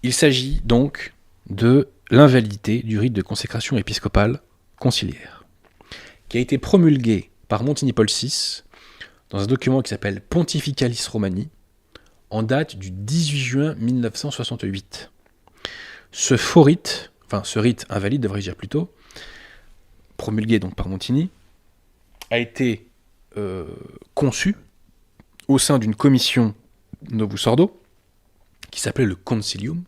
Il s'agit donc de l'invalidité du rite de consécration épiscopale conciliaire, qui a été promulgué par Montigny Paul VI dans un document qui s'appelle Pontificalis Romani, en date du 18 juin 1968. Ce faux rite, ce rite invalide devrais-je dire plutôt, promulgué donc par Montigny, a été conçu au sein d'une commission Novus Ordo, qui s'appelait le Concilium,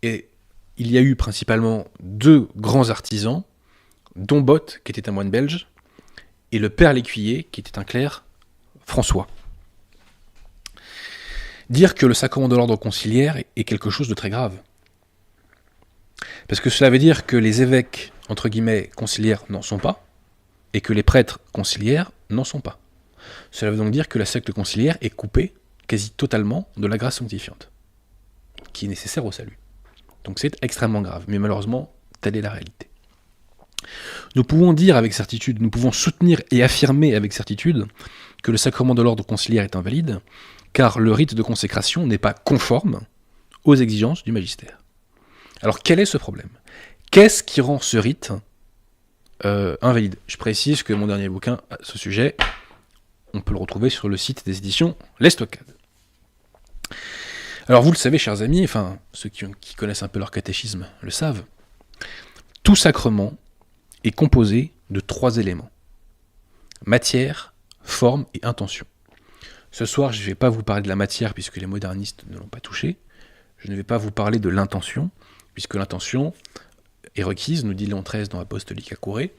et il y a eu principalement deux grands artisans, Dombot, qui était un moine belge, et le père Lécuyer, qui était un clerc François. Dire que le sacrement de l'ordre conciliaire est quelque chose de très grave. Parce que cela veut dire que les évêques, entre guillemets, conciliaires n'en sont pas, et que les prêtres conciliaires n'en sont pas. Cela veut donc dire que la secte conciliaire est coupée quasi totalement de la grâce sanctifiante, qui est nécessaire au salut. Donc c'est extrêmement grave, mais malheureusement, telle est la réalité. Nous pouvons dire avec certitude, nous pouvons soutenir et affirmer avec certitude que le sacrement de l'ordre conciliaire est invalide, car le rite de consécration n'est pas conforme aux exigences du magistère. Alors quel est ce problème ? Qu'est-ce qui rend ce rite invalide ? Je précise que mon dernier bouquin à ce sujet, on peut le retrouver sur le site des éditions L'Estocade. Alors vous le savez, chers amis, ceux qui connaissent un peu leur catéchisme le savent, tout sacrement est composé de 3 éléments. Matière, forme et intention. Ce soir, je ne vais pas vous parler de la matière, puisque les modernistes ne l'ont pas touché. Je ne vais pas vous parler de l'intention, puisque l'intention est requise, nous dit Léon XIII dans Apostolica Curae,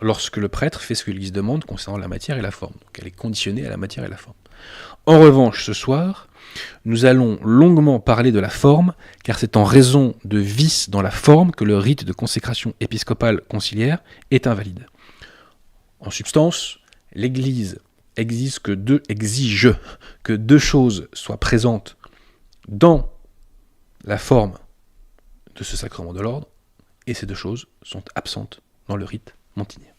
lorsque le prêtre fait ce que l'Église demande concernant la matière et la forme. Donc elle est conditionnée à la matière et la forme. En revanche, ce soir, nous allons longuement parler de la forme, car c'est en raison de vices dans la forme que le rite de consécration épiscopale conciliaire est invalide. En substance, l'Église exige que deux choses soient présentes dans la forme de ce sacrement de l'ordre, et ces deux choses sont absentes dans le rite montignien.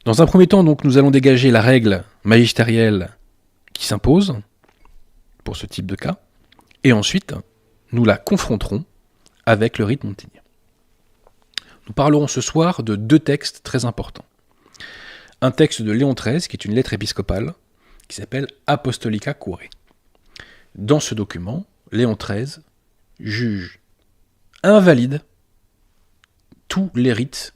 Dans un premier temps, donc, nous allons dégager la règle magistérielle qui s'impose pour ce type de cas, et ensuite, nous la confronterons avec le rite montignien. Nous parlerons ce soir de 2 textes très importants. Un texte de Léon XIII, qui est une lettre épiscopale, qui s'appelle Apostolica Curae. Dans ce document, Léon XIII juge invalide tous les rites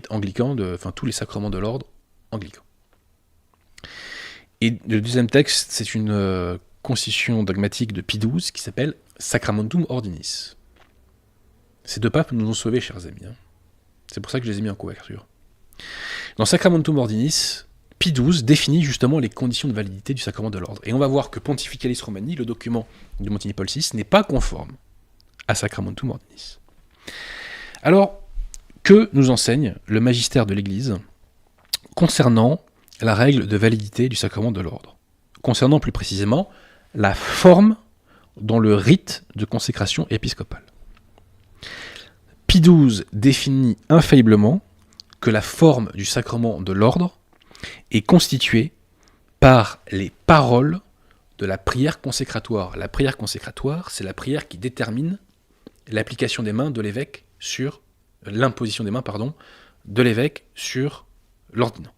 anglicans, tous les sacrements de l'ordre anglican. Et le deuxième texte, c'est une constitution dogmatique de Pie XII qui s'appelle Sacramentum Ordinis. Ces 2 papes nous ont sauvés, chers amis. C'est pour ça que je les ai mis en couverture. Dans Sacramentum Ordinis, Pie XII définit justement les conditions de validité du sacrement de l'ordre. Et on va voir que Pontificalis Romani, le document de Montigny Paul VI, n'est pas conforme à Sacramentum Ordinis. Alors, que nous enseigne le magistère de l'Église concernant la règle de validité du sacrement de l'ordre, concernant plus précisément la forme dans le rite de consécration épiscopale. Pie XII définit infailliblement que la forme du sacrement de l'ordre est constituée par les paroles de la prière consécratoire. La prière consécratoire, c'est la prière qui détermine l'application des mains de l'évêque sur l'imposition des mains, de l'évêque sur l'ordinant.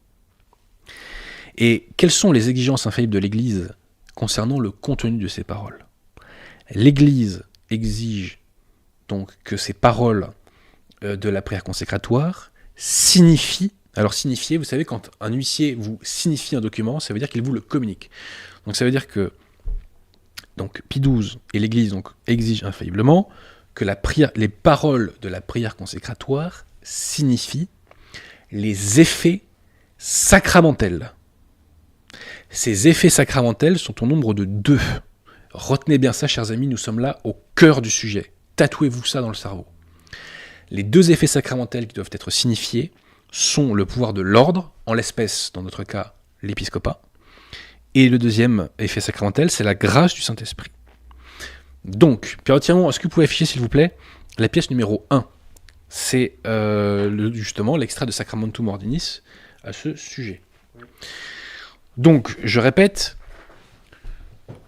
Et quelles sont les exigences infaillibles de l'Église concernant le contenu de ces paroles ? L'Église exige donc que ces paroles de la prière consécratoire signifient. Alors signifier, vous savez, quand un huissier vous signifie un document, ça veut dire qu'il vous le communique. Donc ça veut dire que Pie XII et l'Église exigent infailliblement que les paroles de la prière consécratoire signifient les effets sacramentels. Ces effets sacramentels sont au nombre de 2. Retenez bien ça, chers amis, nous sommes là au cœur du sujet. Tatouez-vous ça dans le cerveau. Les 2 effets sacramentels qui doivent être signifiés sont le pouvoir de l'ordre, en l'espèce, dans notre cas, l'épiscopat, et le deuxième effet sacramentel, c'est la grâce du Saint-Esprit. Donc, Pierre Tirmont, est-ce que vous pouvez afficher, s'il vous plaît, la pièce numéro 1 ? C'est justement l'extrait de Sacramentum Ordinis à ce sujet. Donc, je répète,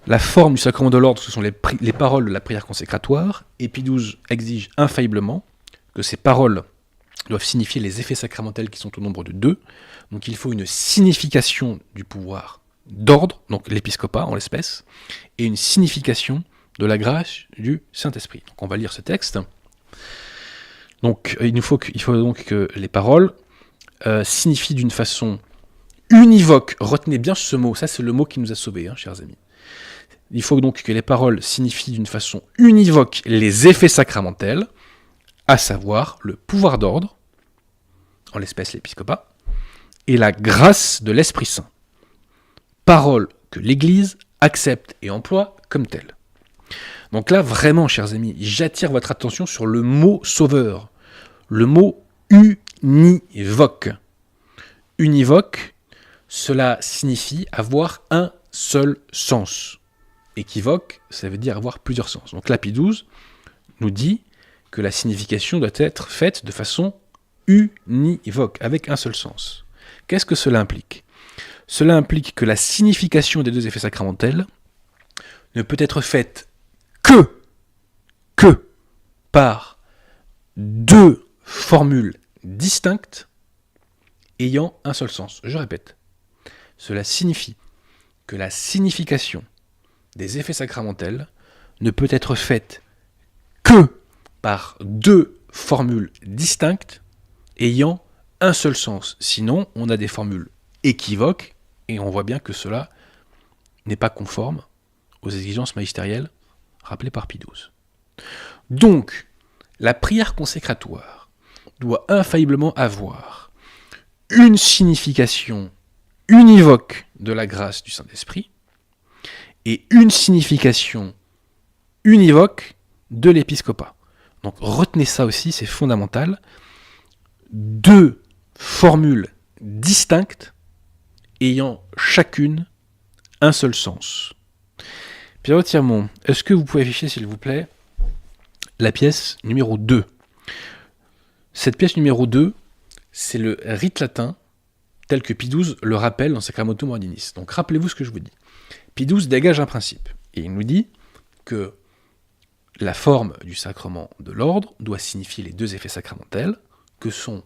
la forme du sacrement de l'ordre, ce sont les paroles de la prière consécratoire, et Pie XII exige infailliblement que ces paroles doivent signifier les effets sacramentels qui sont au nombre de 2. Donc il faut une signification du pouvoir d'ordre, donc l'épiscopat en l'espèce, et une signification de la grâce du Saint-Esprit. Donc on va lire ce texte. Donc il faut donc que les paroles signifient d'une façon univoque. Retenez bien ce mot, ça c'est le mot qui nous a sauvés, chers amis. Il faut donc que les paroles signifient d'une façon univoque les effets sacramentels, à savoir le pouvoir d'ordre, en l'espèce l'épiscopat, et la grâce de l'Esprit Saint. Paroles que l'Église accepte et emploie comme telles. Donc là, vraiment, chers amis, j'attire votre attention sur le mot sauveur, le mot univoque. Univoque, cela signifie avoir un seul sens. Équivoque, ça veut dire avoir plusieurs sens. Donc là, Pie XII nous dit que la signification doit être faite de façon univoque, avec un seul sens. Qu'est-ce que cela implique ? Cela implique que la signification des 2 effets sacramentels ne peut être faite que par 2 formules distinctes ayant un seul sens. Je répète, cela signifie que la signification des effets sacramentels ne peut être faite que par 2 formules distinctes ayant un seul sens. Sinon, on a des formules équivoques et on voit bien que cela n'est pas conforme aux exigences magistérielles rappelées par Pie XII. Donc, la prière consécratoire doit infailliblement avoir une signification univoque de la grâce du Saint-Esprit et une signification univoque de l'épiscopat. Donc retenez ça aussi, c'est fondamental. 2 formules distinctes ayant chacune un seul sens. Pierre Tirmont, est-ce que vous pouvez afficher, s'il vous plaît, la pièce numéro 2 ? Cette pièce numéro 2, c'est le rite latin tel que Pie XII le rappelle dans Sacramentum Ordinis. Donc rappelez-vous ce que je vous dis. Pie XII dégage un principe, et il nous dit que la forme du sacrement de l'ordre doit signifier les 2 effets sacramentels, que sont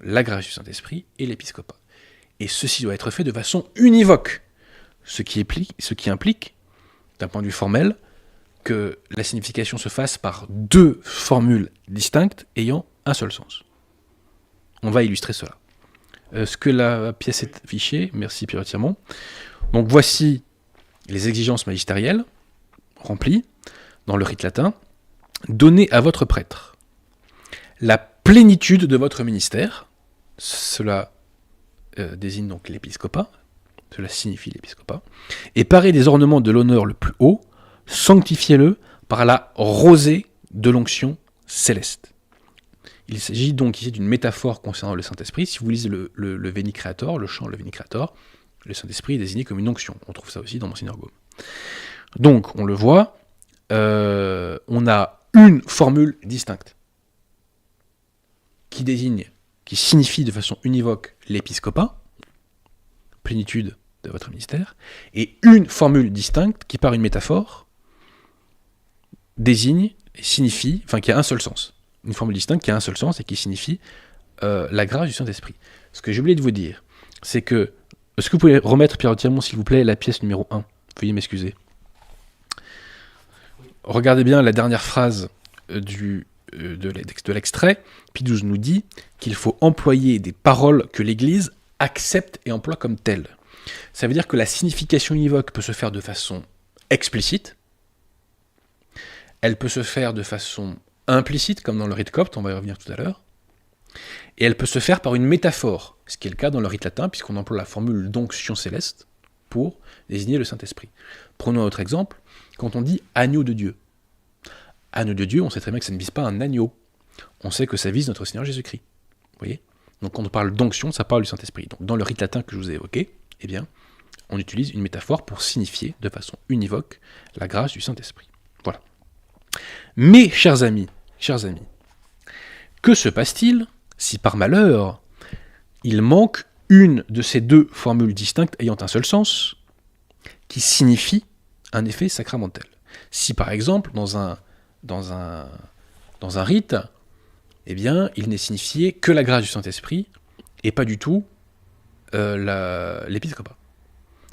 la grâce du Saint-Esprit et l'épiscopat. Et ceci doit être fait de façon univoque, ce qui implique, d'un point de vue formel, que la signification se fasse par 2 formules distinctes ayant un seul sens. On va illustrer cela. Est-ce que la pièce est affichée ? Merci Pierre Tirmont. Donc voici les exigences magistérielles remplies dans le rite latin. Donnez à votre prêtre la plénitude de votre ministère. Cela désigne donc l'épiscopat. Cela signifie l'épiscopat. Et paré des ornements de l'honneur le plus haut, sanctifiez-le par la rosée de l'onction céleste. Il s'agit donc ici d'une métaphore concernant le Saint-Esprit. Si vous lisez le Veni Creator, le chant Le Veni Creator, le Saint-Esprit est désigné comme une onction. On trouve ça aussi dans Monseigneur Gaume. Donc, on le voit, on a une formule distincte qui signifie de façon univoque l'épiscopat, plénitude de votre ministère, et une formule distincte qui, par une métaphore, désigne et signifie, enfin qui a un seul sens. Une formule distincte qui a un seul sens et qui signifie la grâce du Saint-Esprit. Ce que j'ai oublié de vous dire, c'est que, est-ce que vous pouvez remettre, Pierre Tirmont, s'il vous plaît, la pièce numéro 1 ? Veuillez m'excuser. Regardez bien la dernière phrase de l'extrait. Pie XII nous dit qu'il faut employer des paroles que l'Église accepte et emploie comme telles. Ça veut dire que la signification univoque peut se faire de façon explicite, elle peut se faire de façon implicite, comme dans le rite copte, on va y revenir tout à l'heure, et elle peut se faire par une métaphore, ce qui est le cas dans le rite latin, puisqu'on emploie la formule d'onction céleste pour désigner le Saint-Esprit. Prenons un autre exemple, quand on dit « agneau de Dieu ». Agneau de Dieu, on sait très bien que ça ne vise pas un agneau. On sait que ça vise notre Seigneur Jésus-Christ. Vous voyez ? Donc quand on parle d'onction, ça parle du Saint-Esprit. Donc dans le rite latin que je vous ai évoqué, eh bien, on utilise une métaphore pour signifier de façon univoque la grâce du Saint-Esprit. Voilà. Mais, chers amis, que se passe-t-il si par malheur, il manque une de ces deux formules distinctes ayant un seul sens, qui signifie un effet sacramentel. Si par exemple, dans un rite, eh bien, il n'est signifié que la grâce du Saint-Esprit et pas du tout l'épiscopat.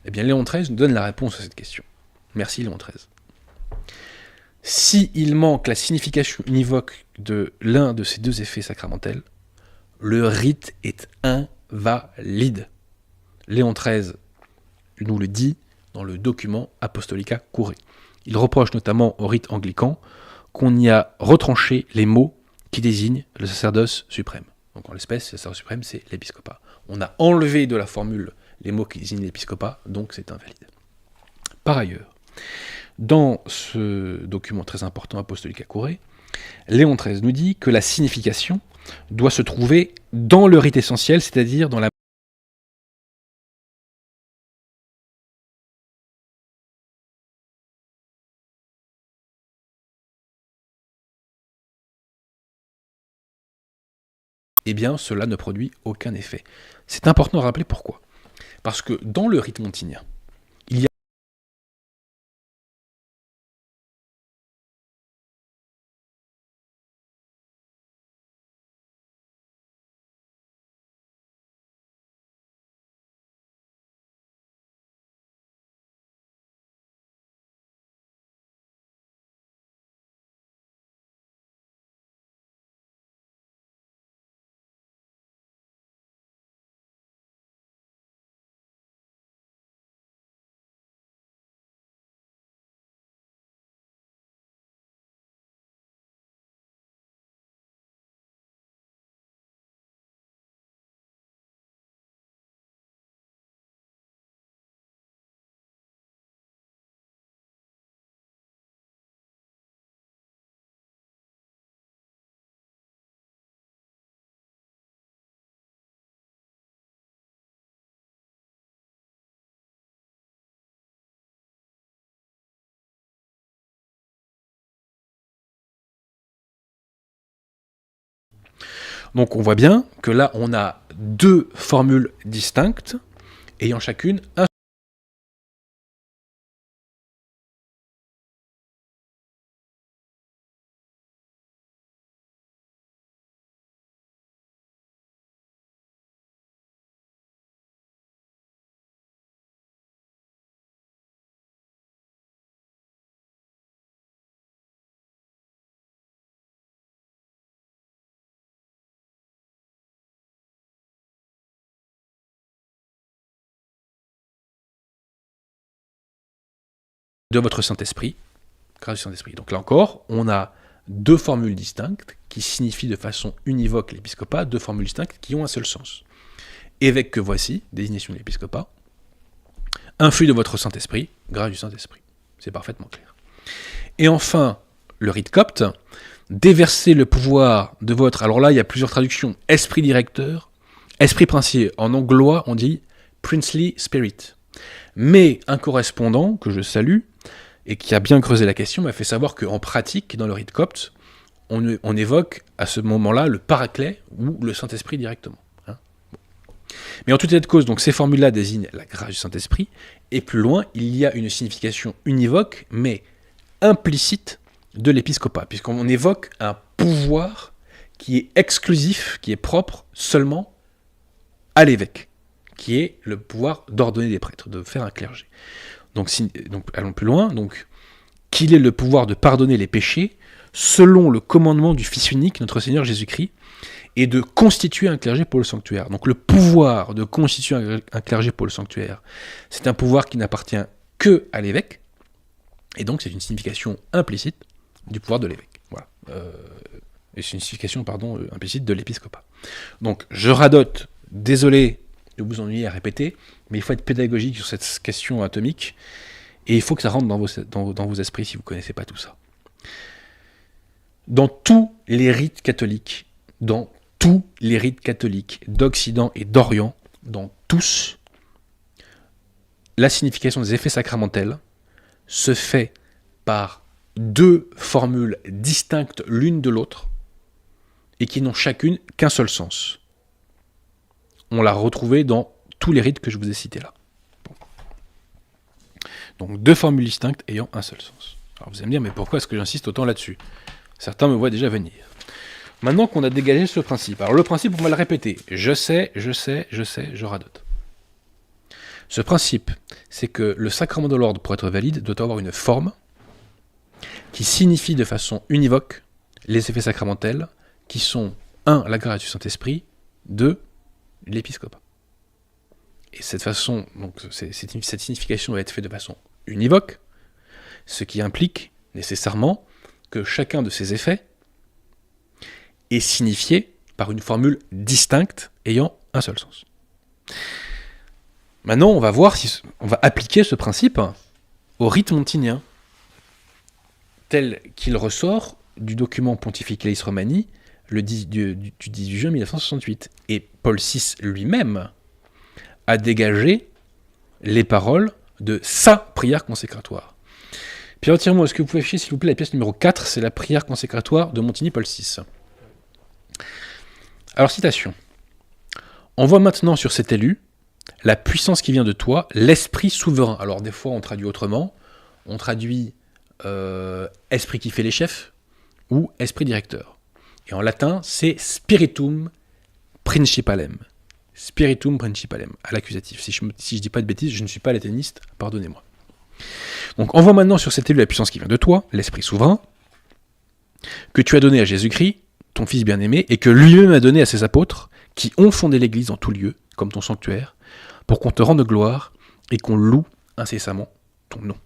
Eh bien, Léon XIII nous donne la réponse à cette question. Merci Léon XIII. S'il manque la signification univoque de l'un de ces deux effets sacramentels, le rite est invalide. Léon XIII nous le dit dans le document Apostolica Curae. Il reproche notamment au rite anglican qu'on y a retranché les mots qui désignent le sacerdoce suprême. Donc en l'espèce, le sacerdoce suprême, c'est l'épiscopat. On a enlevé de la formule les mots qui désignent l'épiscopat, donc c'est invalide. Par ailleurs, dans ce document très important Apostolica Curae, Léon XIII nous dit que la signification doit se trouver dans le rite essentiel, c'est-à-dire dans la eh bien, cela ne produit aucun effet. C'est important à rappeler pourquoi. Parce que dans le rite montinien, il y a donc on voit bien que là, on a deux formules distinctes, ayant chacune un de votre Saint-Esprit, grâce du Saint-Esprit. Donc là encore, on a deux formules distinctes qui signifient de façon univoque l'épiscopat, deux formules distinctes qui ont un seul sens. Évêque que voici, désignation de l'épiscopat, influx de votre Saint-Esprit, grâce du Saint-Esprit. C'est parfaitement clair. Et enfin, le rite copte, déverser le pouvoir de votre... Alors là, il y a plusieurs traductions. Esprit directeur, esprit princier. En anglois, on dit princely spirit. Mais un correspondant, que je salue, et qui a bien creusé la question, m'a fait savoir qu'en pratique, dans le rite copte, on évoque à ce moment-là le paraclet ou le Saint-Esprit directement. Hein. Mais en tout état de cause, donc, ces formules-là désignent la grâce du Saint-Esprit, et plus loin, il y a une signification univoque, mais implicite, de l'épiscopat, puisqu'on évoque un pouvoir qui est exclusif, qui est propre seulement à l'évêque, qui est le pouvoir d'ordonner des prêtres, de faire un clergé. Donc allons plus loin, donc qu'il ait le pouvoir de pardonner les péchés selon le commandement du Fils unique, notre Seigneur Jésus-Christ, et de constituer un clergé pour le sanctuaire. Donc le pouvoir de constituer un clergé pour le sanctuaire, c'est un pouvoir qui n'appartient que à l'évêque, et donc c'est une signification implicite du pouvoir de l'évêque. Voilà. Et c'est une signification, implicite de l'épiscopat. Donc je radote, désolé de vous ennuyer à répéter, mais il faut être pédagogique sur cette question atomique, et il faut que ça rentre dans vos esprits si vous ne connaissez pas tout ça. Dans tous les rites catholiques, d'Occident et d'Orient, dans tous, la signification des effets sacramentels se fait par deux formules distinctes l'une de l'autre, et qui n'ont chacune qu'un seul sens. on l'a retrouvée dans tous les rites que je vous ai cités là. Bon. Donc 2 formules distinctes ayant un seul sens. Alors vous allez me dire, mais pourquoi est-ce que j'insiste autant là-dessus? Certains me voient déjà venir. Maintenant qu'on a dégagé ce principe, alors le principe, on va le répéter. Je sais, je radote. Ce principe, c'est que le sacrement de l'ordre, pour être valide, doit avoir une forme qui signifie de façon univoque les effets sacramentels qui sont 1. La grâce du Saint-Esprit, 2. L'épiscopat. Et cette façon, donc cette signification doit être faite de façon univoque, ce qui implique nécessairement que chacun de ces effets est signifié par une formule distincte ayant un seul sens. Maintenant, on va voir si on va appliquer ce principe au rite montinien, tel qu'il ressort du document Pontificalis Romani du 18 juin 1968. Et Paul VI lui-même a dégagé les paroles de sa prière consécratoire. Pierre Tiremont, est-ce que vous pouvez afficher, s'il vous plaît, la pièce numéro 4, c'est la prière consécratoire de Montigny Paul VI. Alors, citation. « On voit maintenant sur cet élu la puissance qui vient de toi, l'esprit souverain. » Alors, des fois, on traduit autrement. On traduit esprit qui fait les chefs ou esprit directeur. Et en latin, c'est spiritum principalem. Spiritum principalem, à l'accusatif. Si je dis pas de bêtises, je ne suis pas latiniste, pardonnez-moi. Donc, on voit maintenant sur cet élu la puissance qui vient de toi, l'esprit souverain, que tu as donné à Jésus-Christ, ton Fils bien-aimé, et que lui-même a donné à ses apôtres, qui ont fondé l'Église en tout lieu, comme ton sanctuaire, pour qu'on te rende gloire et qu'on loue incessamment ton nom.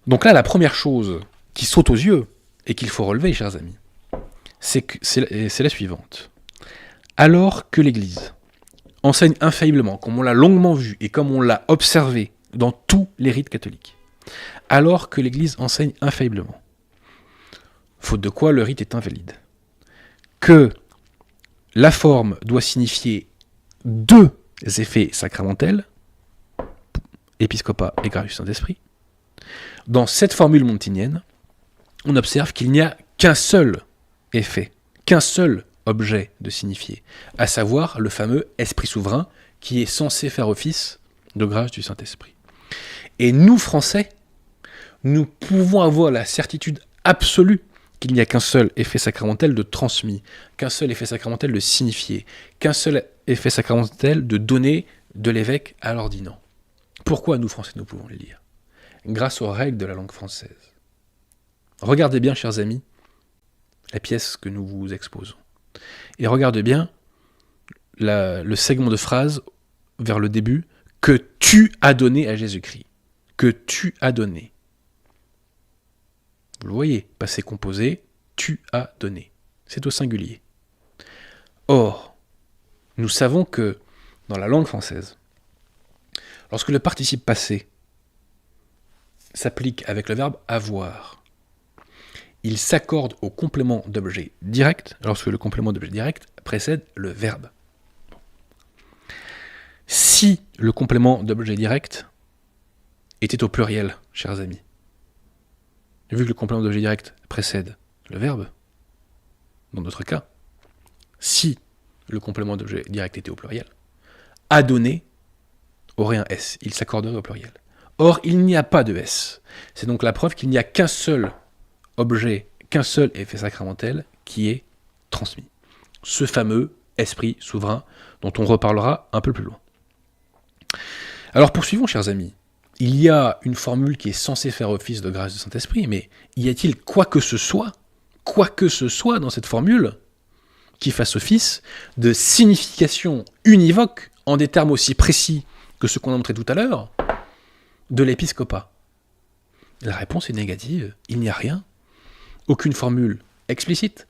Donc là, la première chose qui saute aux yeux et qu'il faut relever, chers amis, c'est la suivante. Alors que l'Église enseigne infailliblement, comme on l'a longuement vu et comme on l'a observé dans tous les rites catholiques, alors que l'Église enseigne infailliblement, faute de quoi le rite est invalide, que la forme doit signifier 2 effets sacramentels, épiscopat et grâce du Saint-Esprit, dans cette formule montinienne, on observe qu'il n'y a qu'un seul effet, qu'un seul objet de signifier, à savoir le fameux esprit souverain qui est censé faire office de grâce du Saint-Esprit. Et nous, Français, nous pouvons avoir la certitude absolue qu'il n'y a qu'un seul effet sacramentel de transmis, qu'un seul effet sacramentel de signifier, qu'un seul effet sacramentel de donner de l'évêque à l'ordinant. Pourquoi nous, Français, nous pouvons le lire? Grâce aux règles de la langue française. Regardez bien, chers amis, la pièce que nous vous exposons. Et regardez bien le segment de phrase vers le début, que tu as donné à Jésus-Christ. Que tu as donné. Vous le voyez, passé composé, tu as donné. C'est au singulier. Or, nous savons que dans la langue française, lorsque le participe passé s'applique avec le verbe avoir, il s'accorde au complément d'objet direct lorsque le complément d'objet direct précède le verbe. Si le complément d'objet direct était au pluriel, chers amis, vu que le complément d'objet direct précède le verbe, dans notre cas, si le complément d'objet direct était au pluriel, à donner aurait un S, il s'accorderait au pluriel. Or, il n'y a pas de S. C'est donc la preuve qu'il n'y a qu'un seul objet, qu'un seul effet sacramentel qui est transmis. Ce fameux esprit souverain dont on reparlera un peu plus loin. Alors poursuivons, chers amis. Il y a une formule qui est censée faire office de grâce du Saint-Esprit, mais y a-t-il quoi que ce soit dans cette formule qui fasse office de signification univoque en des termes aussi précis que ceux qu'on a montrés tout à l'heure de l'épiscopat? La réponse est négative, il n'y a rien. Aucune formule explicite,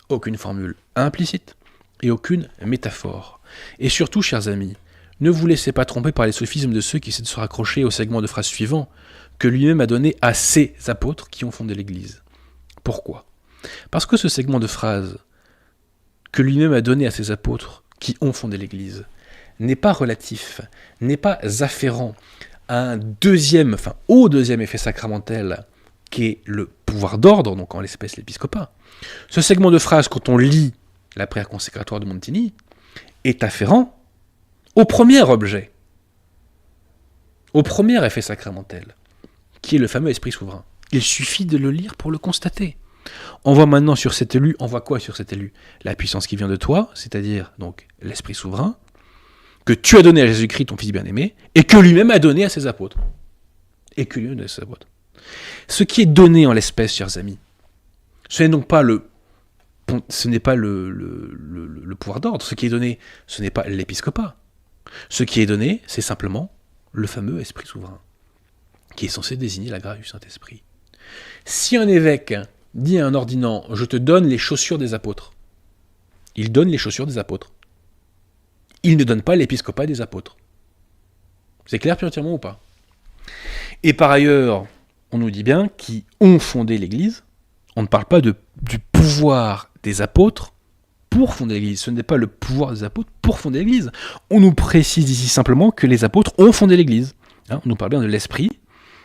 aucune formule implicite et aucune métaphore. Et surtout, chers amis, ne vous laissez pas tromper par les sophismes de ceux qui essaient de se raccrocher au segment de phrase suivant que lui-même a donné à ses apôtres qui ont fondé l'Église. Pourquoi? Parce que ce segment de phrase que lui-même a donné à ses apôtres qui ont fondé l'Église n'est pas relatif, n'est pas afférent à au deuxième effet sacramentel qui est le pouvoir d'ordre, donc en l'espèce l'épiscopat. Ce segment de phrase, quand on lit la prière consécratoire de Montigny, est afférent au premier objet, au premier effet sacramentel, qui est le fameux esprit souverain. Il suffit de le lire pour le constater. On voit maintenant sur cet élu, on voit quoi sur cet élu? La puissance qui vient de toi, c'est-à-dire donc l'esprit souverain, que tu as donné à Jésus-Christ, ton Fils bien-aimé, et que lui-même a donné à ses apôtres. Ce qui est donné en l'espèce, chers amis, ce n'est donc pas le pouvoir d'ordre. Ce qui est donné, ce n'est pas l'épiscopat. Ce qui est donné, c'est simplement le fameux esprit souverain, qui est censé désigner la grâce du Saint-Esprit. Si un évêque dit à un ordinant « Je te donne les chaussures des apôtres », il donne les chaussures des apôtres. Il ne donne pas l'épiscopat des apôtres. C'est clair puis entièrement ou pas? Et par ailleurs, on nous dit bien qui ont fondé l'Église. On ne parle pas du pouvoir des apôtres pour fonder l'Église. Ce n'est pas le pouvoir des apôtres pour fonder l'Église. On nous précise ici simplement que les apôtres ont fondé l'Église. On nous parle bien de l'Esprit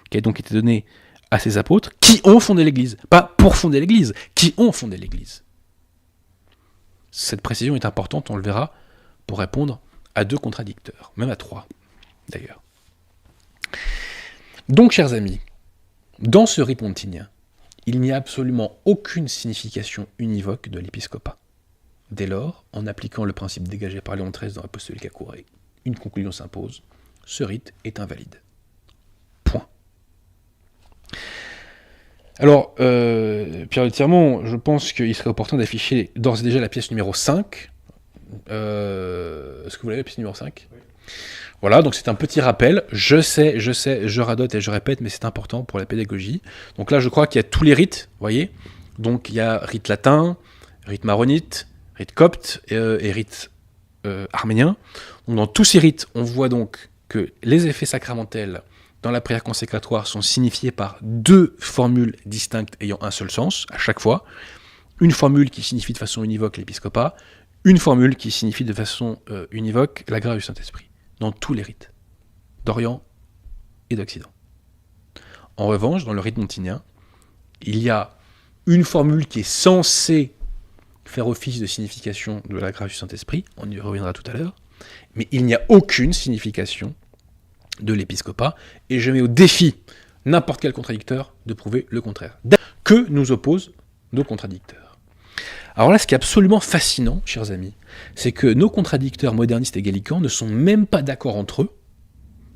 qui a donc été donné à ces apôtres qui ont fondé l'Église. Pas pour fonder l'Église, qui ont fondé l'Église. Cette précision est importante, on le verra, pour répondre à 2 contradicteurs, même à 3 d'ailleurs. Donc, chers amis, dans ce rite montinien, il n'y a absolument aucune signification univoque de l'épiscopat. Dès lors, en appliquant le principe dégagé par Léon XIII dans l'Apostolica Curae, une conclusion s'impose, ce rite est invalide. Point. Alors, Pierre de Tirmont, je pense qu'il serait opportun d'afficher d'ores et déjà la pièce numéro 5. Est-ce que vous l'avez, la pièce numéro 5 ? Oui. Voilà, donc c'est un petit rappel. Je sais, je radote et je répète, mais c'est important pour la pédagogie. Donc là, je crois qu'il y a tous les rites, vous voyez. Donc il y a rite latin, rite maronite, rite copte et rite arménien. Donc dans tous ces rites, on voit donc que les effets sacramentels dans la prière consécratoire sont signifiés par 2 formules distinctes ayant un seul sens à chaque fois. Une formule qui signifie de façon univoque l'épiscopat, une formule qui signifie de façon univoque la grâce du Saint-Esprit, dans tous les rites, d'Orient et d'Occident. En revanche, dans le rite montinien, il y a une formule qui est censée faire office de signification de la grâce du Saint-Esprit, on y reviendra tout à l'heure, mais il n'y a aucune signification de l'épiscopat, et je mets au défi n'importe quel contradicteur de prouver le contraire. Que nous opposent nos contradicteurs. Alors là, ce qui est absolument fascinant, chers amis, c'est que nos contradicteurs modernistes et gallicans ne sont même pas d'accord entre eux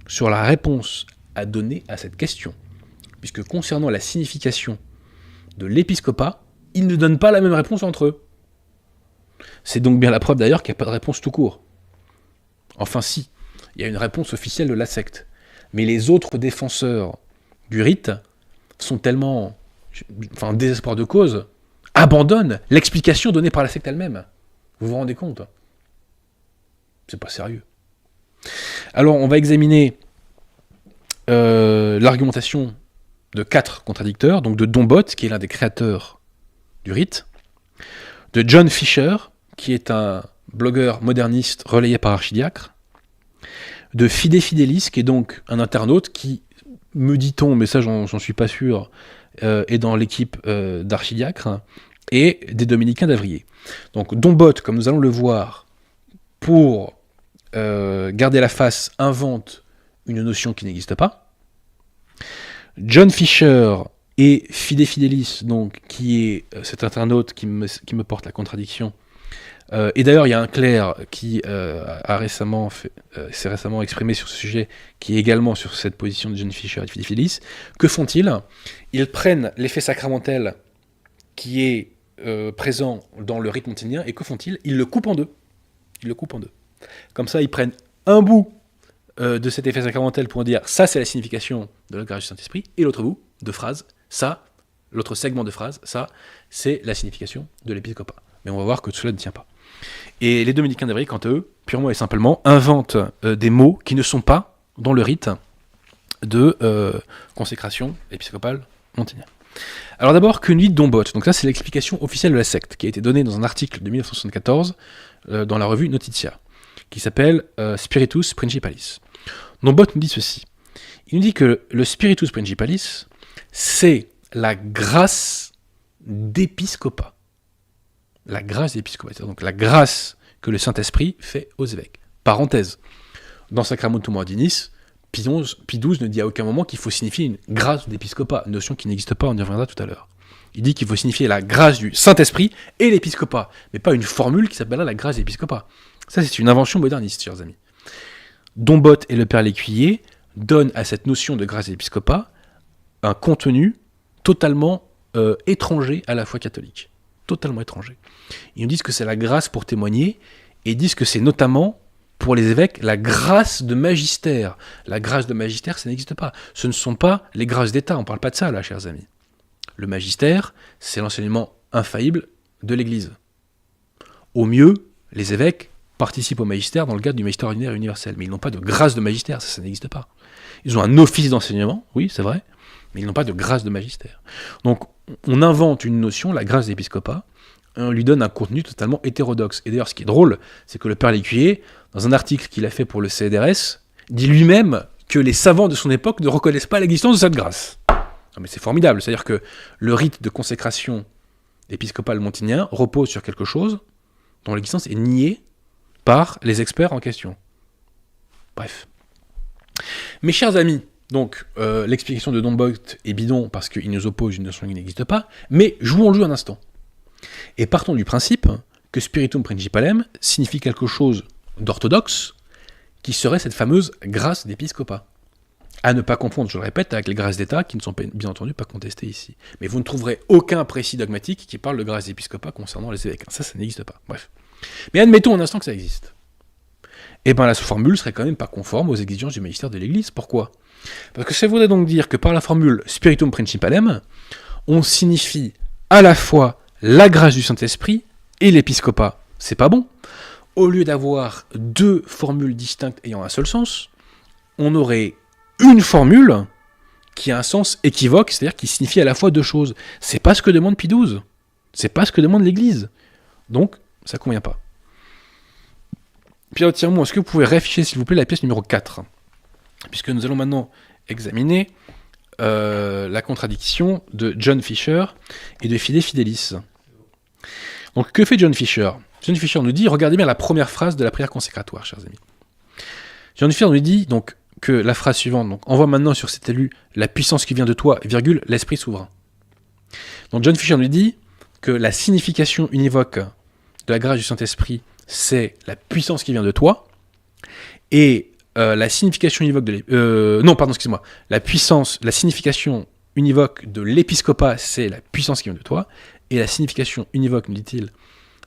sur la réponse à donner à cette question. Puisque concernant la signification de l'épiscopat, ils ne donnent pas la même réponse entre eux. C'est donc bien la preuve d'ailleurs qu'il n'y a pas de réponse tout court. Enfin si, il y a une réponse officielle de la secte. Mais les autres défenseurs du rite sont tellement, en désespoir de cause, abandonnent l'explication donnée par la secte elle-même. Vous vous rendez compte ? C'est pas sérieux. Alors, on va examiner l'argumentation de 4 contradicteurs, donc de Dombot, qui est l'un des créateurs du rite, de John Fisher, qui est un blogueur moderniste relayé par Archidiacre, de Fide Fidelis, qui est donc un internaute qui, me dit-on, mais ça j'en suis pas sûr, est dans l'équipe d'Archidiacre, et des Dominicains d'Avrier. Donc Dombot, comme nous allons le voir, pour garder la face, invente une notion qui n'existe pas. John Fisher et Fide Fidelis, donc, qui est cet internaute qui me porte la contradiction. Et d'ailleurs, il y a un clerc qui s'est récemment exprimé sur ce sujet, qui est également sur cette position de John Fisher et de Fide Fidelis. Que font-ils ? Ils prennent l'effet sacramentel qui est présent dans le rite montinien, et que font-ils ? Ils le coupent en deux. Comme ça, ils prennent un bout de cet effet sacramentel pour dire ça, c'est la signification de la grâce du Saint-Esprit, et l'autre bout de phrase, ça, l'autre segment de phrase, ça, c'est la signification de l'épiscopat. Mais on va voir que tout cela ne tient pas. Et les Dominicains d'Avrier, quant à eux, purement et simplement, inventent des mots qui ne sont pas dans le rite de consécration épiscopale montinien. Alors d'abord, que nous dit Dombot ? Donc ça, c'est l'explication officielle de la secte, qui a été donnée dans un article de 1974 dans la revue Notitia, qui s'appelle Spiritus Principalis. Dombot nous dit ceci. Il nous dit que le Spiritus Principalis, c'est la grâce d'épiscopat. La grâce d'épiscopat, c'est donc la grâce que le Saint-Esprit fait aux évêques. Parenthèse, dans Sacramentum Ordinis, Pie XII ne dit à aucun moment qu'il faut signifier une grâce d'épiscopat, une notion qui n'existe pas, on y reviendra tout à l'heure. Il dit qu'il faut signifier la grâce du Saint-Esprit et l'épiscopat, mais pas une formule qui s'appellera la grâce d'épiscopat. Ça, c'est une invention moderniste, chers amis. Dombotte et le Père Lécuyer donnent à cette notion de grâce d'épiscopat un contenu totalement étranger à la foi catholique. Totalement étranger. Ils nous disent que c'est la grâce pour témoigner, et disent que c'est notamment, pour les évêques, la grâce de magistère. La grâce de magistère, ça n'existe pas. Ce ne sont pas les grâces d'État, on ne parle pas de ça là, chers amis. Le magistère, c'est l'enseignement infaillible de l'Église. Au mieux, les évêques participent au magistère dans le cadre du magistère ordinaire universel, mais ils n'ont pas de grâce de magistère, ça n'existe pas. Ils ont un office d'enseignement, oui, c'est vrai, mais ils n'ont pas de grâce de magistère. Donc, on invente une notion, la grâce d'épiscopat, et on lui donne un contenu totalement hétérodoxe. Et d'ailleurs, ce qui est drôle, c'est que le Père Lécuyer, dans un article qu'il a fait pour le CDRS, dit lui-même que les savants de son époque ne reconnaissent pas l'existence de cette grâce. Non, mais c'est formidable, c'est-à-dire que le rite de consécration épiscopal montinien repose sur quelque chose dont l'existence est niée par les experts en question. Bref. Mes chers amis, donc l'explication de Dombotte est bidon parce qu'il nous oppose une notion qui n'existe pas, mais jouons le jeu un instant. Et partons du principe que Spiritum Principalem signifie quelque chose d'orthodoxe qui serait cette fameuse grâce d'épiscopat. À ne pas confondre, je le répète, avec les grâces d'État qui ne sont bien entendu pas contestées ici. Mais vous ne trouverez aucun précis dogmatique qui parle de grâce d'épiscopat concernant les évêques. Ça n'existe pas. Bref. Mais admettons un instant que ça existe. Eh bien la formule serait quand même pas conforme aux exigences du magistère de l'Église. Pourquoi ? Parce que ça voudrait donc dire que par la formule Spiritum Principalem, on signifie à la fois la grâce du Saint-Esprit et l'épiscopat. C'est pas bon. Au lieu d'avoir deux formules distinctes ayant un seul sens, on aurait une formule qui a un sens équivoque, c'est-à-dire qui signifie à la fois deux choses. C'est pas ce que demande Pie XII. C'est pas ce que demande l'Église. Donc, ça convient pas. Pierre Tiremont, est-ce que vous pouvez réafficher, s'il vous plaît, la pièce numéro 4 ? Puisque nous allons maintenant examiner la contradiction de John Fisher et de Fide Fidelis. Donc, que fait John Fisher ? John Fisher nous dit, regardez bien la première phrase de la prière consécratoire, chers amis. John Fisher nous dit, donc, que la phrase suivante, donc, envoie maintenant sur cet élu la puissance qui vient de toi, virgule, l'Esprit souverain. Donc, John Fisher nous dit que la signification univoque de la grâce du Saint-Esprit, c'est la puissance qui vient de toi, et la signification univoque de la signification univoque de l'épiscopat, c'est la puissance qui vient de toi, et la signification univoque, nous dit-il,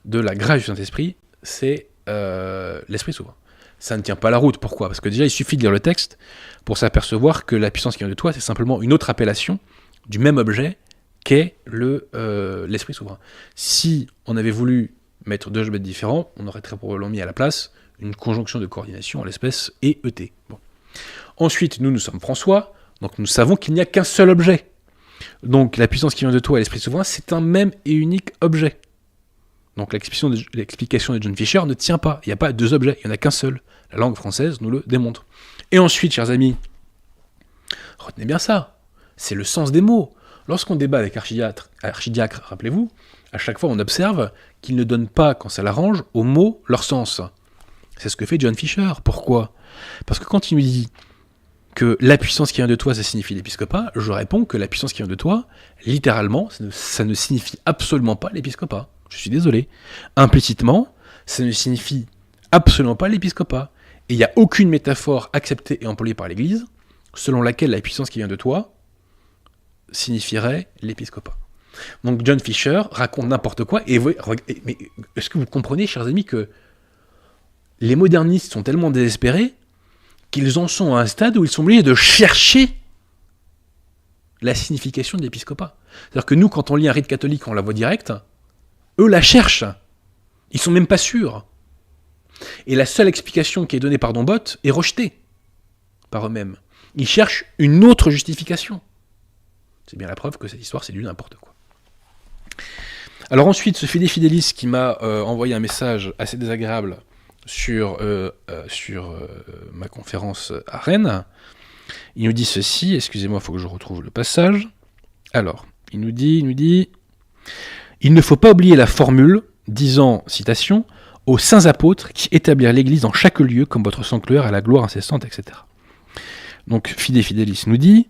de la grâce du Saint-Esprit, c'est l'Esprit souverain. Ça ne tient pas la route. Pourquoi ? Parce que déjà, il suffit de lire le texte pour s'apercevoir que la puissance qui vient de toi, c'est simplement une autre appellation du même objet qu'est l'Esprit souverain. Si on avait voulu mettre deux objets différents, on aurait très probablement mis à la place une conjonction de coordination en l'espèce et ET. Bon. Ensuite, nous sommes François, donc nous savons qu'il n'y a qu'un seul objet. Donc la puissance qui vient de toi et l'Esprit souverain, c'est un même et unique objet. Donc l'explication de John Fisher ne tient pas. Il n'y a pas deux objets, il n'y en a qu'un seul. La langue française nous le démontre. Et ensuite, chers amis, retenez bien ça, c'est le sens des mots. Lorsqu'on débat avec archidiacre, rappelez-vous, à chaque fois on observe qu'il ne donne pas, quand ça l'arrange, aux mots leur sens. C'est ce que fait John Fisher. Pourquoi ? Parce que quand il nous dit que la puissance qui vient de toi, ça signifie l'épiscopat, je réponds que la puissance qui vient de toi, littéralement, ça ne signifie absolument pas l'épiscopat. Je suis désolé. Implicitement, ça ne signifie absolument pas l'épiscopat. Et il n'y a aucune métaphore acceptée et employée par l'Église selon laquelle la puissance qui vient de toi signifierait l'épiscopat. Donc John Fisher raconte n'importe quoi, mais est-ce que vous comprenez, chers amis, que les modernistes sont tellement désespérés qu'ils en sont à un stade où ils sont obligés de chercher la signification de l'épiscopat. C'est-à-dire que nous, quand on lit un rite catholique, on la voit directe, eux la cherchent. Ils sont même pas sûrs. Et la seule explication qui est donnée par Dombotte est rejetée par eux-mêmes. Ils cherchent une autre justification. C'est bien la preuve que cette histoire, c'est du n'importe quoi. Alors ensuite, ce Fide Fidelis qui m'a envoyé un message assez désagréable sur ma conférence à Rennes, il nous dit ceci, excusez-moi, il faut que je retrouve le passage. Alors, il nous dit, il ne faut pas oublier la formule disant, citation, aux saints apôtres qui établirent l'Église en chaque lieu comme votre sanctuaire à la gloire incessante, etc. Donc Fide Fidelis nous dit,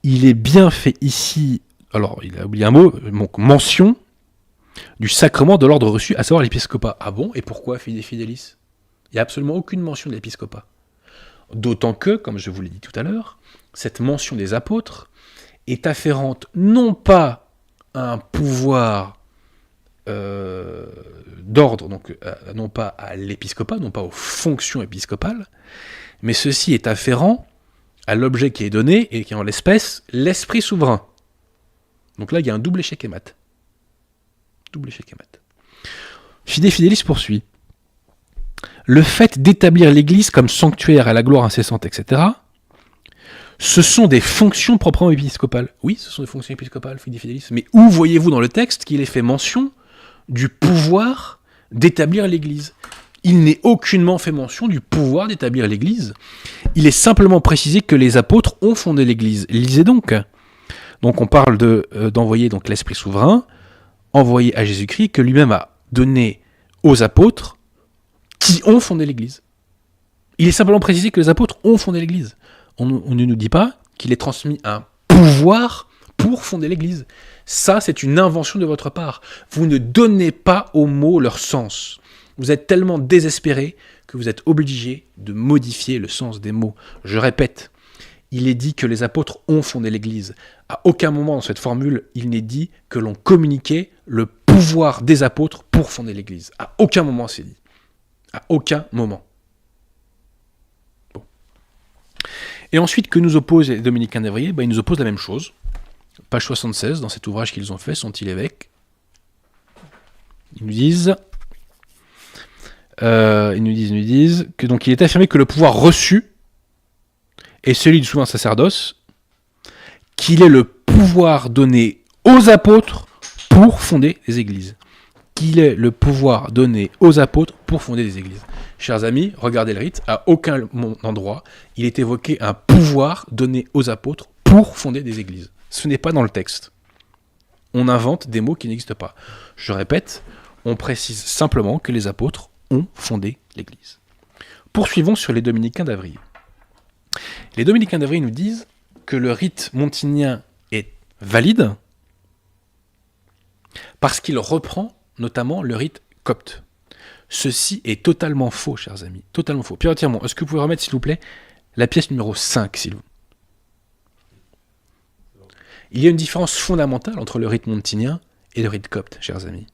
il est bien fait ici, alors il a oublié un mot, donc mention du sacrement de l'ordre reçu, à savoir l'épiscopat. Ah bon? Et pourquoi Fide Fidelis? Il n'y a absolument aucune mention de l'épiscopat. D'autant que, comme je vous l'ai dit tout à l'heure, cette mention des apôtres est afférente non pas à un pouvoir d'ordre, donc non pas à l'épiscopat, non pas aux fonctions épiscopales, mais ceci est afférent à l'objet qui est donné et qui est en l'espèce l'esprit souverain. Donc là, il y a un double échec et mat. Double échec et mat. Fide Fidelis poursuit. Le fait d'établir l'Église comme sanctuaire à la gloire incessante, etc., ce sont des fonctions proprement épiscopales. Oui, ce sont des fonctions épiscopales, Fide Fidelis, mais où voyez-vous dans le texte qu'il est fait mention du pouvoir d'établir l'Église? Il n'est aucunement fait mention du pouvoir d'établir l'Église. Il est simplement précisé que les apôtres ont fondé l'Église. Lisez donc. Donc on parle d'envoyer donc l'Esprit souverain, envoyé à Jésus-Christ, que lui-même a donné aux apôtres qui ont fondé l'Église. Il est simplement précisé que les apôtres ont fondé l'Église. On ne nous dit pas qu'il est transmis un pouvoir pour fonder l'Église. Ça, c'est une invention de votre part. Vous ne donnez pas aux mots leur sens. Vous êtes tellement désespéré que vous êtes obligé de modifier le sens des mots. Je répète, il est dit que les apôtres ont fondé l'Église. À aucun moment dans cette formule, il n'est dit que l'on communiquait le pouvoir des apôtres pour fonder l'Église. À aucun moment, c'est dit. À aucun moment. Bon. Et ensuite, que nous opposent les dominicains d'Évrier? Ils nous opposent la même chose. Page 76, dans cet ouvrage qu'ils ont fait, Sont-ils évêques? Ils nous disent que donc il est affirmé que le pouvoir reçu est celui du souverain sacerdoce, qu'il est le pouvoir donné aux apôtres pour fonder des églises. Qu'il est le pouvoir donné aux apôtres pour fonder des églises. Chers amis, regardez le rite, à aucun endroit il est évoqué un pouvoir donné aux apôtres pour fonder des églises. Ce n'est pas dans le texte. On invente des mots qui n'existent pas. Je répète, on précise simplement que les apôtres ont fondé l'Église. Poursuivons sur les dominicains d'Avril. Les dominicains d'Avril nous disent que le rite montinien est valide parce qu'il reprend notamment le rite copte. Ceci est totalement faux, chers amis. Totalement faux. Pierre Tirmont, est-ce que vous pouvez remettre, s'il vous plaît, la pièce numéro 5, s'il vous plaît? Il y a une différence fondamentale entre le rite montinien et le rite copte, chers amis.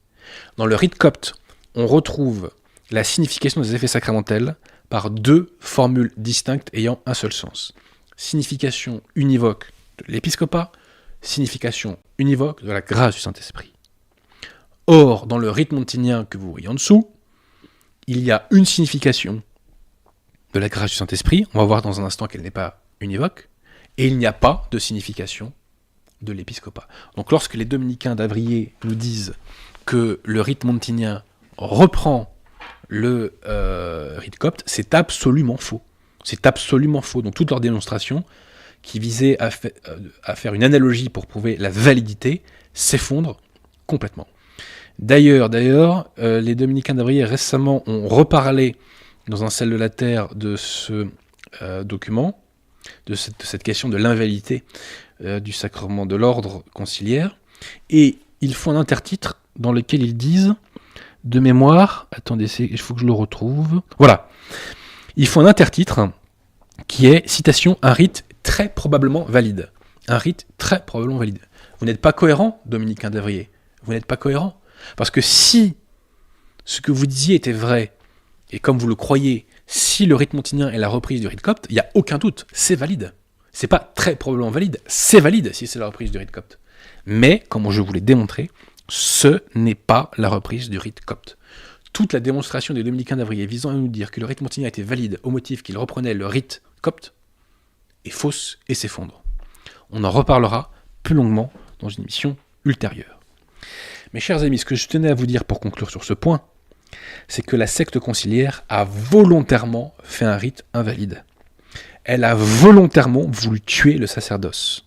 Dans le rite copte, on retrouve la signification des effets sacramentels par deux formules distinctes ayant un seul sens. Signification univoque de l'épiscopat, signification univoque de la grâce du Saint-Esprit. Or, dans le rite montinien que vous voyez en dessous, il y a une signification de la grâce du Saint-Esprit, on va voir dans un instant qu'elle n'est pas univoque, et il n'y a pas de signification de l'épiscopat. Donc lorsque les dominicains d'Avrier nous disent que le rite montinien reprend le rite copte, c'est absolument faux. C'est absolument faux. Donc toute leur démonstration, qui visait à faire une analogie pour prouver la validité, s'effondre complètement. D'ailleurs, les dominicains d'Avrier récemment ont reparlé dans un Sel de la Terre de ce document, de cette question de l'invalidité du sacrement de l'ordre conciliaire, et ils font un intertitre dans lequel ils disent, de mémoire, attendez, il faut que je le retrouve, voilà, ils font un intertitre qui est, citation, un rite très probablement valide. Un rite très probablement valide. Vous n'êtes pas cohérent, dominicain d'Avrier, vous n'êtes pas cohérent, parce que si ce que vous disiez était vrai, et comme vous le croyez, si le rite montinien est la reprise du rite copte, il n'y a aucun doute, c'est valide. C'est pas très probablement valide, c'est valide si c'est la reprise du rite copte. Mais, comme je vous l'ai démontré, ce n'est pas la reprise du rite copte. Toute la démonstration des dominicains d'Avrier visant à nous dire que le rite montinien était valide au motif qu'il reprenait le rite copte est fausse et s'effondre. On en reparlera plus longuement dans une émission ultérieure. Mes chers amis, ce que je tenais à vous dire pour conclure sur ce point, c'est que la secte conciliaire a volontairement fait un rite invalide. Elle a volontairement voulu tuer le sacerdoce.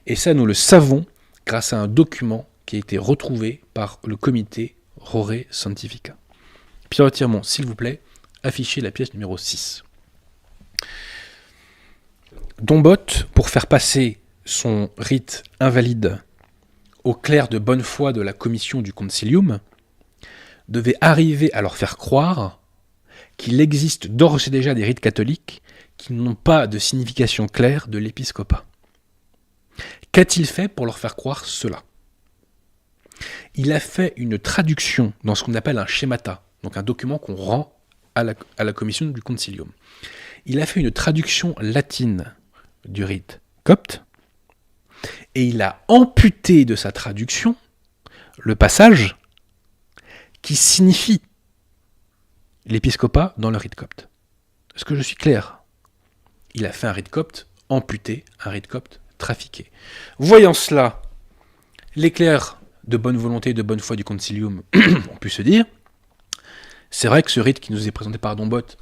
Et ça, nous le savons grâce à un document qui a été retrouvé par le comité Rore Sanctifica. Pierre de Tiremont, s'il vous plaît, affichez la pièce numéro 6. Dombotte, pour faire passer son rite invalide au clerc de bonne foi de la commission du concilium, devait arriver à leur faire croire qu'il existe d'ores et déjà des rites catholiques qui n'ont pas de signification claire de l'épiscopat. Qu'a-t-il fait pour leur faire croire cela ? Il a fait une traduction dans ce qu'on appelle un schémata, donc un document qu'on rend à la commission du concilium. Il a fait une traduction latine du rite copte, et il a amputé de sa traduction le passage qui signifie l'épiscopat dans le rite copte. Est-ce que je suis clair ? Il a fait un rite copte amputé, un rite copte trafiqué. Voyant cela, les clercs de bonne volonté et de bonne foi du concilium ont pu se dire, c'est vrai que ce rite qui nous est présenté par Dombotte,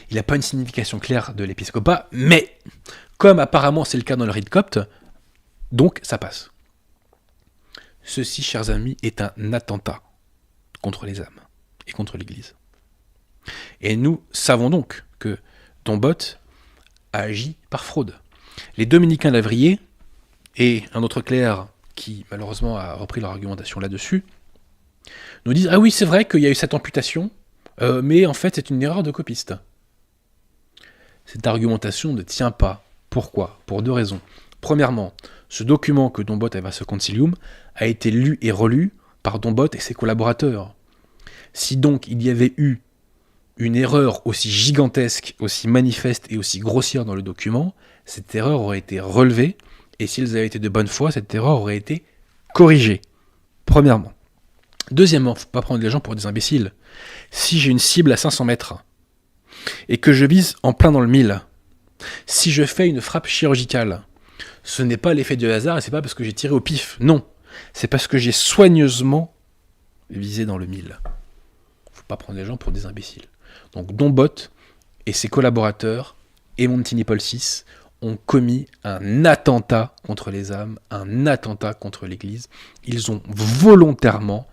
il n'a pas une signification claire de l'épiscopat, mais comme apparemment c'est le cas dans le rite copte, donc ça passe. Ceci, chers amis, est un attentat contre les âmes et contre l'Église. Et nous savons donc que Dombotte a agi par fraude. Les dominicains d'Avrier et un autre clerc qui malheureusement a repris leur argumentation là-dessus, nous disent « Ah oui, c'est vrai qu'il y a eu cette amputation, mais en fait c'est une erreur de copiste. » Cette argumentation ne tient pas. Pourquoi ? Pour deux raisons. Premièrement, ce document que Dombotte avait à ce concilium a été lu et relu par Dombotte et ses collaborateurs. Si donc il y avait eu une erreur aussi gigantesque, aussi manifeste et aussi grossière dans le document, cette erreur aurait été relevée, et s'ils avaient été de bonne foi, cette erreur aurait été corrigée. Premièrement. Deuxièmement, il ne faut pas prendre les gens pour des imbéciles. Si j'ai une cible à 500 mètres, et que je vise en plein dans le mille, si je fais une frappe chirurgicale, ce n'est pas l'effet du hasard, et c'est pas parce que j'ai tiré au pif, non. C'est parce que j'ai soigneusement visé dans le mille. Il ne faut pas prendre les gens pour des imbéciles. Donc Dombotte et ses collaborateurs, et Montini Paul VI, ont commis un attentat contre les âmes, un attentat contre l'Église. Ils ont volontairement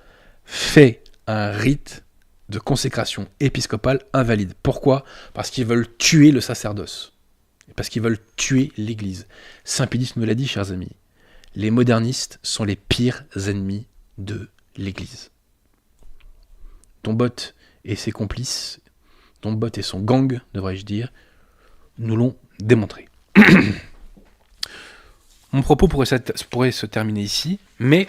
fait un rite de consécration épiscopale invalide. Pourquoi ? Parce qu'ils veulent tuer le sacerdoce. Parce qu'ils veulent tuer l'Église. Saint Pidis nous l'a dit, chers amis. Les modernistes sont les pires ennemis de l'Église. Dombotte et ses complices, Dombotte et son gang, devrais-je dire, nous l'ont démontré. Mon propos pourrait se terminer ici, mais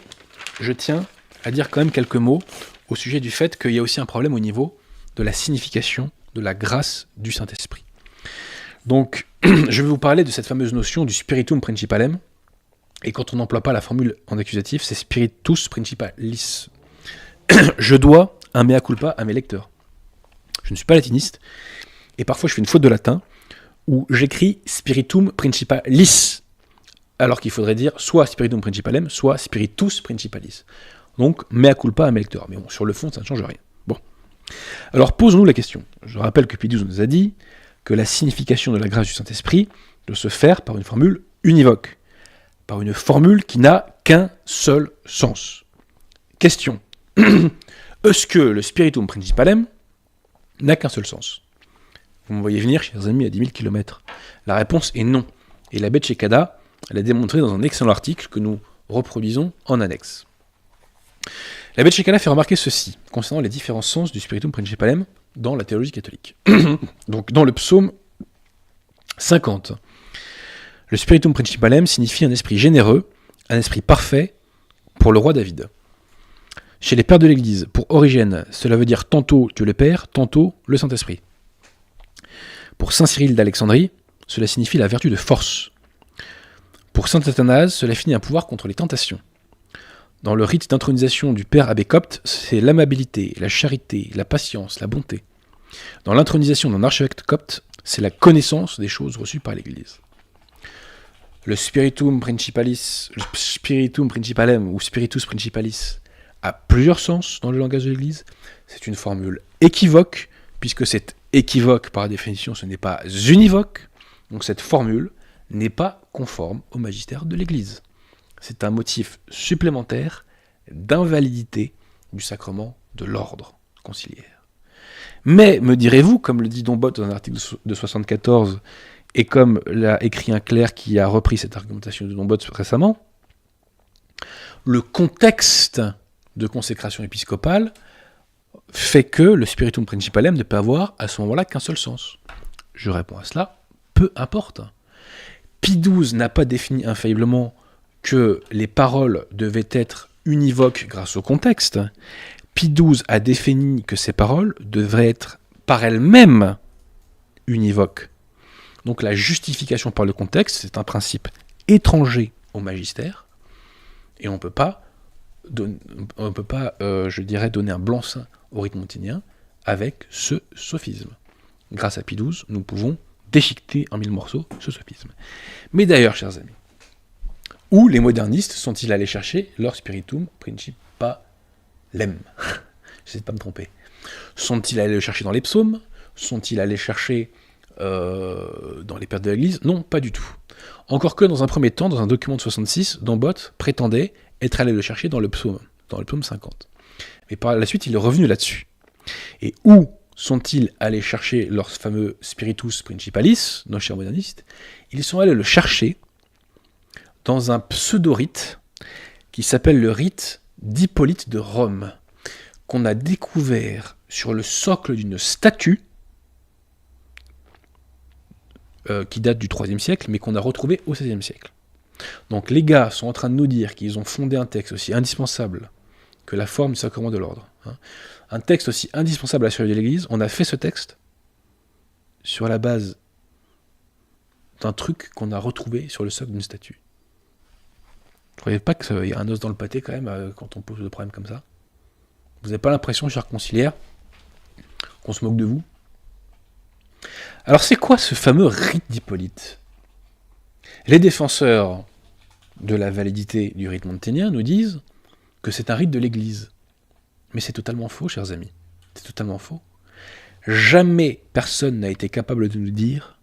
je tiens à dire quand même quelques mots au sujet du fait qu'il y a aussi un problème au niveau de la signification de la grâce du Saint-Esprit. Donc, je vais vous parler de cette fameuse notion du spiritum principalem, et quand on n'emploie pas la formule en accusatif, c'est spiritus principalis. Je dois un mea culpa à mes lecteurs. Je ne suis pas latiniste, et parfois je fais une faute de latin, où j'écris spiritum principalis, alors qu'il faudrait dire soit spiritum principalem, soit spiritus principalis. Donc, mea culpa à mes lecteurs. Mais bon, sur le fond, ça ne change rien. Bon. Alors, posons-nous la question. Je rappelle que Pidis nous a dit que la signification de la grâce du Saint-Esprit doit se faire par une formule univoque, par une formule qui n'a qu'un seul sens. Question. Est-ce que le spiritum principalem n'a qu'un seul sens ? Vous me voyez venir, chers amis, à 10 000 km. La réponse est non. Et l'abbé Cecada l'a démontré dans un excellent article que nous reproduisons en annexe. L'abbé Cecada fait remarquer ceci, concernant les différents sens du spiritum principalem dans la théologie catholique. Donc, dans le psaume 50, le spiritum principalem signifie un esprit généreux, un esprit parfait pour le roi David. Chez les pères de l'Église, pour Origène, cela veut dire tantôt Dieu le Père, tantôt le Saint-Esprit. Pour saint Cyril d'Alexandrie, cela signifie la vertu de force. Pour saint Athanase, cela finit un pouvoir contre les tentations. Dans le rite d'intronisation du père abbé copte, c'est l'amabilité, la charité, la patience, la bonté. Dans l'intronisation d'un archevêque copte, c'est la connaissance des choses reçues par l'Église. Le spiritum principalem ou spiritus principalis a plusieurs sens dans le langage de l'Église. C'est une formule équivoque, puisque c'est équivoque par définition, ce n'est pas univoque. Donc cette formule n'est pas conforme au magistère de l'Église. C'est un motif supplémentaire d'invalidité du sacrement de l'ordre conciliaire. Mais, me direz-vous, comme le dit Dombot dans un article de 74, et comme l'a écrit un clerc qui a repris cette argumentation de Dombot récemment, le contexte de consécration épiscopale fait que le spiritum principalem ne peut avoir à ce moment-là qu'un seul sens. Je réponds à cela, peu importe. Pie XII n'a pas défini infailliblement que les paroles devaient être univoques grâce au contexte. Pie XII a défini que ces paroles devraient être par elles-mêmes univoques. Donc la justification par le contexte, c'est un principe étranger au magistère, et on ne peut pas, je dirais, donner un blanc-seing au rite montinien avec ce sophisme. Grâce à Pie XII, nous pouvons déchiqueter en 1000 morceaux ce sophisme. Mais d'ailleurs, chers amis, où les modernistes sont-ils allés chercher leur spiritum principalem? J'essaie de pas me tromper. Sont-ils allés le chercher dans les psaumes? Sont-ils allés chercher dans les pères de l'Église? Non, pas du tout. Encore que dans un premier temps, dans un document de 66, Dombot prétendait être allé le chercher dans le psaume 50. Mais par la suite, il est revenu là-dessus. Et où sont-ils allés chercher leur fameux spiritus principalis, nos chers modernistes? Ils sont allés le chercher dans un pseudo-rite qui s'appelle le rite d'Hippolyte de Rome, qu'on a découvert sur le socle d'une statue qui date du IIIe siècle, mais qu'on a retrouvé au XVIe siècle. Donc les gars sont en train de nous dire qu'ils ont fondé un texte aussi indispensable que la forme du sacrement de l'ordre. Un texte aussi indispensable à la survie de l'Église. On a fait ce texte sur la base d'un truc qu'on a retrouvé sur le socle d'une statue. Vous ne croyez pas qu'il y a un os dans le pâté quand même quand on pose des problèmes comme ça? Vous n'avez pas l'impression, chers conciliaires, qu'on se moque de vous? Alors c'est quoi ce fameux rite d'Hippolyte? Les défenseurs de la validité du rite monténien nous disent que c'est un rite de l'Église. Mais c'est totalement faux, chers amis. C'est totalement faux. Jamais personne n'a été capable de nous dire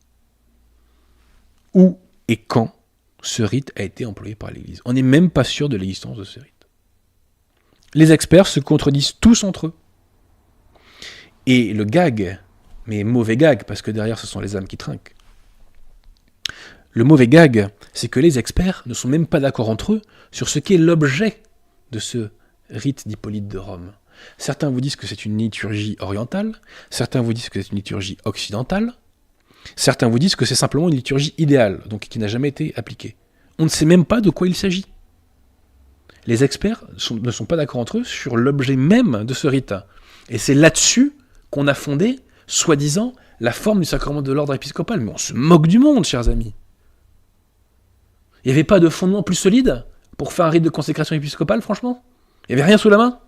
où et quand ce rite a été employé par l'Église. On n'est même pas sûr de l'existence de ce rite. Les experts se contredisent tous entre eux. Et le gag, mais mauvais gag, parce que derrière ce sont les âmes qui trinquent, le mauvais gag, c'est que les experts ne sont même pas d'accord entre eux sur ce qu'est l'objet de ce rite d'Hippolyte de Rome. Certains vous disent que c'est une liturgie orientale, certains vous disent que c'est une liturgie occidentale, certains vous disent que c'est simplement une liturgie idéale, donc qui n'a jamais été appliquée. On ne sait même pas de quoi il s'agit. Les experts ne sont pas d'accord entre eux sur l'objet même de ce rite. Et c'est là-dessus qu'on a fondé, soi-disant, la forme du sacrement de l'ordre épiscopal. Mais on se moque du monde, chers amis. Il n'y avait pas de fondement plus solide pour faire un rite de consécration épiscopale, franchement? Il n'y avait rien sous la main?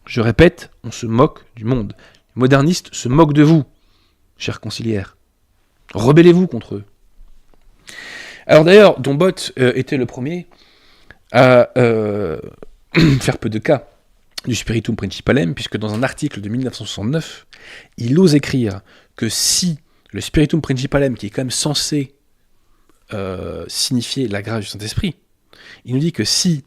Je répète, on se moque du monde. Les modernistes se moquent de vous, chers conciliaires. Rebellez-vous contre eux. Alors d'ailleurs, Dombot était le premier à faire peu de cas du spiritum principalem, puisque dans un article de 1969, il ose écrire que si le spiritum principalem, qui est quand même censé signifier la grâce du Saint-Esprit, il nous dit que si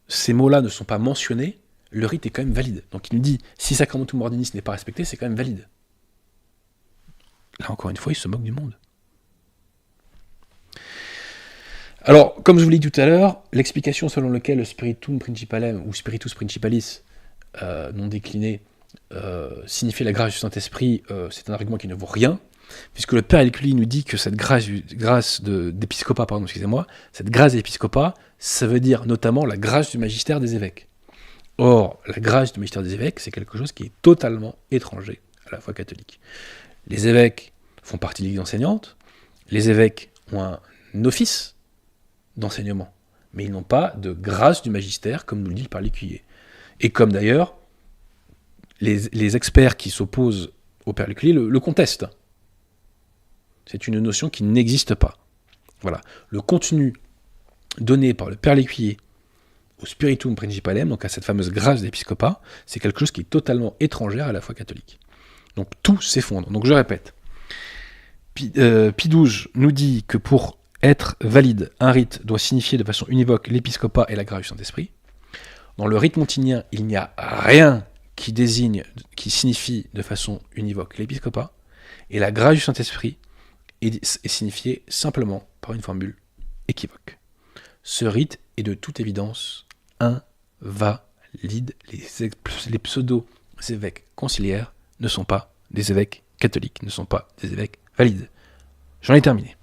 ces mots-là ne sont pas mentionnés, le rite est quand même valide. Donc il nous dit, si Sacramentum Ordinis n'est pas respecté, c'est quand même valide. Là encore une fois, il se moque du monde. Alors, comme je vous l'ai dit tout à l'heure, l'explication selon laquelle le spiritum principalem, ou spiritus principalis, non décliné, signifie la grâce du Saint-Esprit, c'est un argument qui ne vaut rien, puisque le Père Elculi nous dit que cette grâce d'épiscopat, cette grâce d'épiscopat, ça veut dire notamment la grâce du magistère des évêques. Or, la grâce du magistère des évêques, c'est quelque chose qui est totalement étranger à la foi catholique. Les évêques font partie de l'Église enseignante, les évêques ont un office d'enseignement, mais ils n'ont pas de grâce du magistère, comme nous le dit le Père Lécuyer. Et comme d'ailleurs, les experts qui s'opposent au Père Lécuyer le contestent. C'est une notion qui n'existe pas. Voilà. Le contenu donné par le Père Lécuyer au spiritum principalem, donc à cette fameuse grâce d'épiscopat, c'est quelque chose qui est totalement étrangère à la foi catholique. Donc tout s'effondre. Donc je répète, Pie XII nous dit que pour être valide, un rite doit signifier de façon univoque l'épiscopat et la grâce du Saint-Esprit. Dans le rite montinien, il n'y a rien qui signifie de façon univoque l'épiscopat, et la grâce du Saint-Esprit est signifiée simplement par une formule équivoque. Ce rite est de toute évidence invalide. Les pseudo-évêques conciliaires ne sont pas des évêques catholiques, ne sont pas des évêques valides. J'en ai terminé.